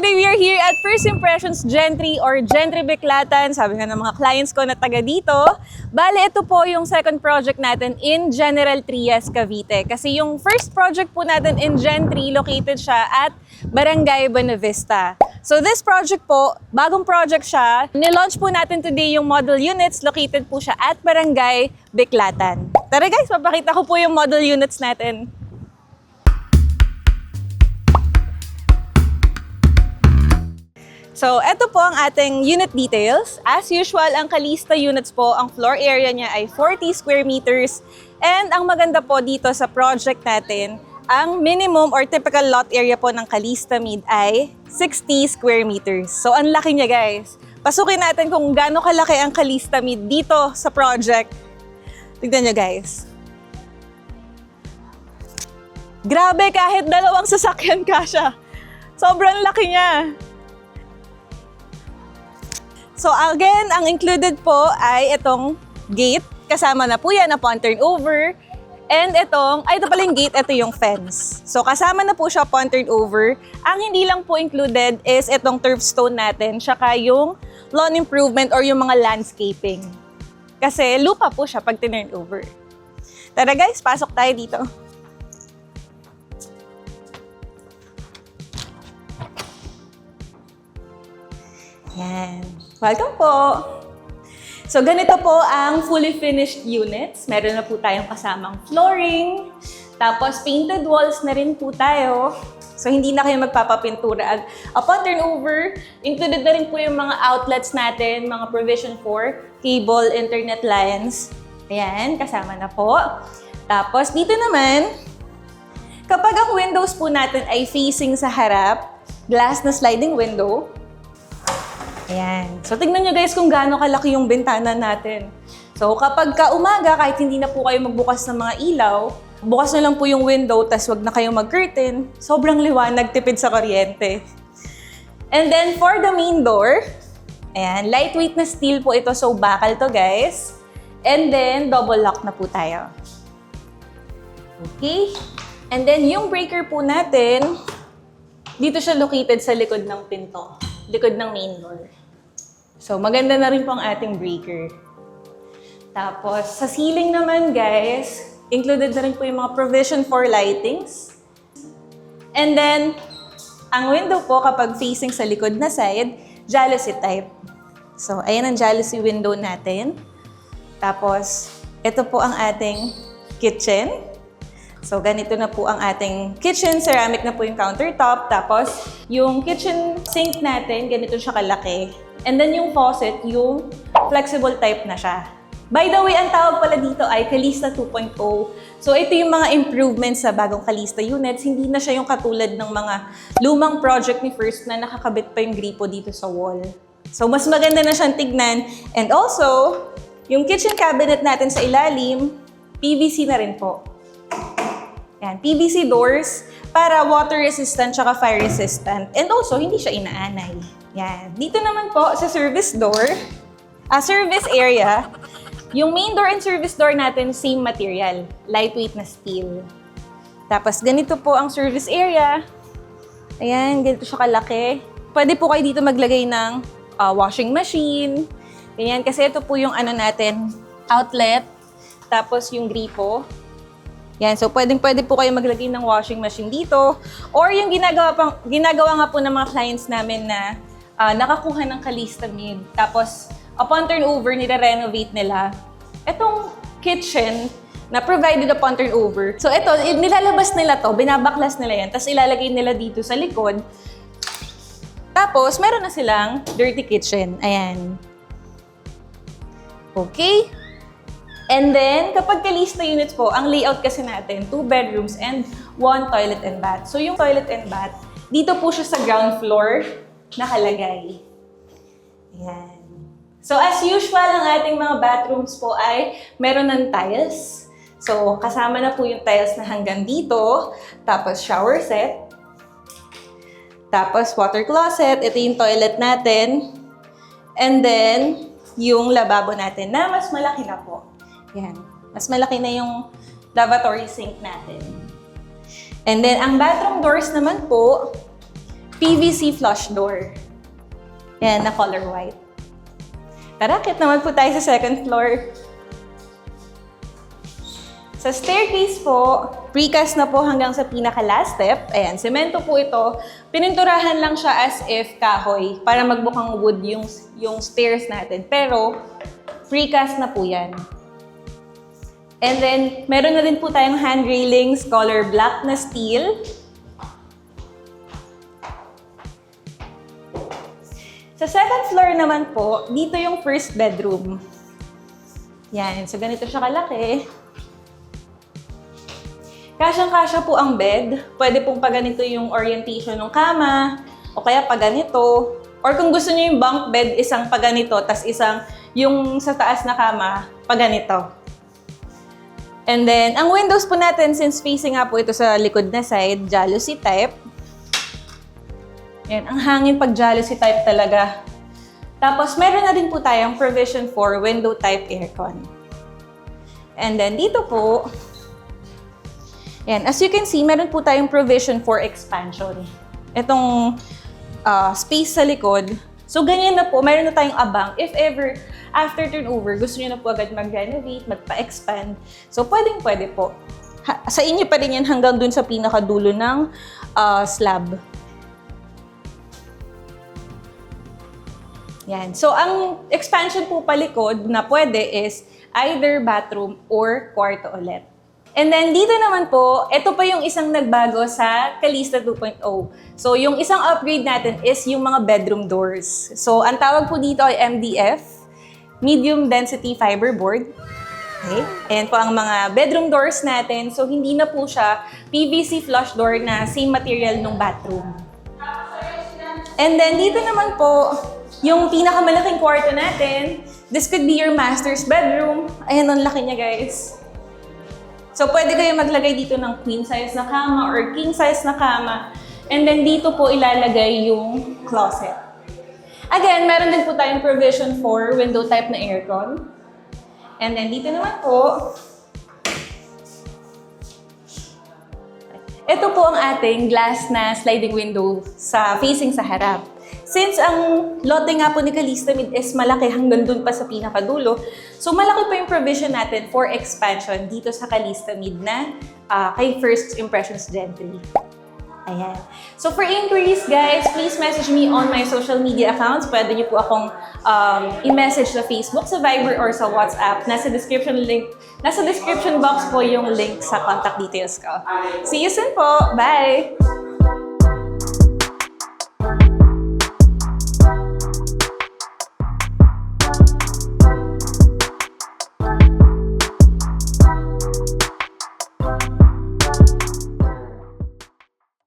today we are here at First Impressions Gentry or Gentry Biklatan. Sabi nga ng mga clients ko na taga dito. Bale, ito po yung second project natin in General Trias, Cavite. Kasi yung first project po natin in Gentry, located siya at Barangay Buenavista. So this project po, bagong project siya. Nilaunch po natin today yung model units. Located po siya at Barangay Biklatan. Tara guys, papakita ko po yung model units natin. So, ito po ang ating unit details. As usual, ang Kalista units po, ang floor area niya ay 40 square meters. And ang maganda po dito sa project natin, ang minimum or typical lot area po ng Kalista Mid ay 60 square meters. So, ang laki niya guys. Pasukin natin kung gaano kalaki ang Kalista Mid dito sa project. Tignan nyo guys. Grabe, kahit dalawang sasakyan kasya. Sobrang laki niya. So again, ang included po ay itong gate. Kasama na po yan upon turnover. And ito pala yung gate, ito yung fence. So kasama na po siya upon turnover. Ang hindi lang po included is itong turf stone natin, tsaka yung lawn improvement or yung mga landscaping. Kasi lupa po siya pag turnover. Tara guys, pasok tayo dito. Yan. Welcome po! So, ganito po ang fully finished units. Meron na po tayong kasamang flooring. Tapos, painted walls na rin po tayo. So, hindi na kayo magpapapintura. Upon turnover, included na rin po yung mga outlets natin, mga provision for cable, internet lines. Ayan, kasama na po. Tapos, dito naman, kapag ang windows po natin ay facing sa harap, glass na sliding window, ayan. So, tignan nyo guys kung gaano kalaki yung bintana natin. So, kapag umaga, kahit hindi na po kayo magbukas ng mga ilaw, bukas na lang po yung window, tas wag na kayong mag-curtain. Sobrang liwanag, tipid sa kuryente. And then, for the main door, ayan, lightweight na steel po ito. So, bakal to guys. And then, double lock na po tayo. Okay. And then, yung breaker po natin, dito siya located sa likod ng pinto. Likod ng main door. So, maganda na rin po ang ating breaker. Tapos, sa ceiling naman, guys, included na rin po yung mga provision for lightings. And then, ang window po, kapag facing sa likod na side, jalousie type. So, ayan ang jalousie window natin. Tapos, ito po ang ating kitchen. So, ganito na po ang ating kitchen. Ceramic na po yung countertop. Tapos, yung kitchen sink natin, ganito siya kalaki. And then yung faucet, yung flexible type na siya. By the way, ang tawag pala dito ay Kalista 2.0. So, ito yung mga improvements sa bagong Kalista units. Hindi na siya yung katulad ng mga lumang project ni First na nakakabit pa yung gripo dito sa wall. So, mas maganda na siyang tignan. And also, yung kitchen cabinet natin sa ilalim, PVC na rin po. Yan, PVC doors para water resistant tsaka fire resistant. And also, hindi siya inaanay. Yan. Dito naman po sa service door, service area, yung main door and service door natin, same material. Lightweight na steel. Tapos, ganito po ang service area. Ayan, ganito siya kalaki. Pwede po kayo dito maglagay ng washing machine. Ganyan, kasi ito po yung ano natin, outlet. Tapos, yung gripo. Yan, so pwede po kayo maglagay ng washing machine dito. Or yung ginagawa nga po ng mga clients namin na nakakuha ng Kalista Mid. Tapos, upon turnover, nire-renovate nila. Itong kitchen na provided upon turnover. So ito, nilalabas nila to, binabaklas nila yan, tapos ilalagay nila dito sa likod. Tapos, meron na silang dirty kitchen. Ayan. Okay. And then, kapag Kalista units po, ang layout kasi natin, 2 bedrooms and 1 toilet and bath. So, yung toilet and bath, dito po siya sa ground floor nakalagay. Ayan. So, as usual, ang ating mga bathrooms po ay meron ng tiles. So, kasama na po yung tiles na hanggang dito. Tapos, shower set. Tapos, water closet. Ito yung toilet natin. And then, yung lababo natin na mas malaki na po. Yan. Mas malaki na yung lavatory sink natin. And then, ang bathroom doors naman po, PVC flush door. Yan, na color white. Tara, kit naman po tayo sa second floor. Sa staircase po, precast na po hanggang sa pinaka-last step. Ayan, semento po ito. Pininturahan lang siya as if kahoy para magbukang wood yung stairs natin. Pero, precast na po yan. And then, meron na din po tayong hand railings, color black na steel. Sa second floor naman po, dito yung first bedroom. Yan, so ganito siya kalaki. Kasyang-kasya po ang bed. Pwede pong paganito yung orientation ng kama, o kaya paganito. Or kung gusto niyo yung bunk bed, isang paganito, tas isang yung sa taas na kama, paganito. And then, ang windows po natin, since facing nga po ito sa likod na side, jalousie type. Yan, ang hangin pag jalousie type talaga. Tapos, meron na din po tayong provision for window type aircon. And then, dito po, yan, as you can see, meron po tayong provision for expansion. Itong space sa likod. So, ganyan na po, meron na tayong abang. If ever, after turnover, gusto nyo na po agad mag-renovate, magpa-expand. So, pwedeng-pwede po. Sa inyo pa rin yan hanggang dun sa pinakadulo ng slab. Yan. So, ang expansion po palikod na pwede is either bathroom or kwarto ulit. And then, dito naman po, ito pa yung isang nagbago sa Calista 2.0. So, yung isang upgrade natin is yung mga bedroom doors. So, ang tawag po dito ay MDF, Medium Density Fiberboard. Okay? Ayan po ang mga bedroom doors natin. So, hindi na po siya PVC flush door na same material ng bathroom. And then, dito naman po, yung pinakamalaking kwarto natin, this could be your master's bedroom. Ayan, ang laki niya, guys. So, pwede kayo maglagay dito ng queen size na kama or king size na kama. And then, dito po ilalagay yung closet. Again, meron din po tayong provision for window type na aircon. And then, dito naman po, ito po ang ating glass na sliding window facing sa harap. Since ang lote nga po ni Calista Mid is malaki hanggang dun pa sa pinakadulo, so malaki pa yung provision natin for expansion dito sa Calista Mid na kay First Impressions Gen 3. Ayan. So for inquiries, guys, please message me on my social media accounts. Pwede niyo po akong i-message sa Facebook, sa Viber, or sa WhatsApp. Nasa description box po yung link sa contact details ko. See you soon po! Bye!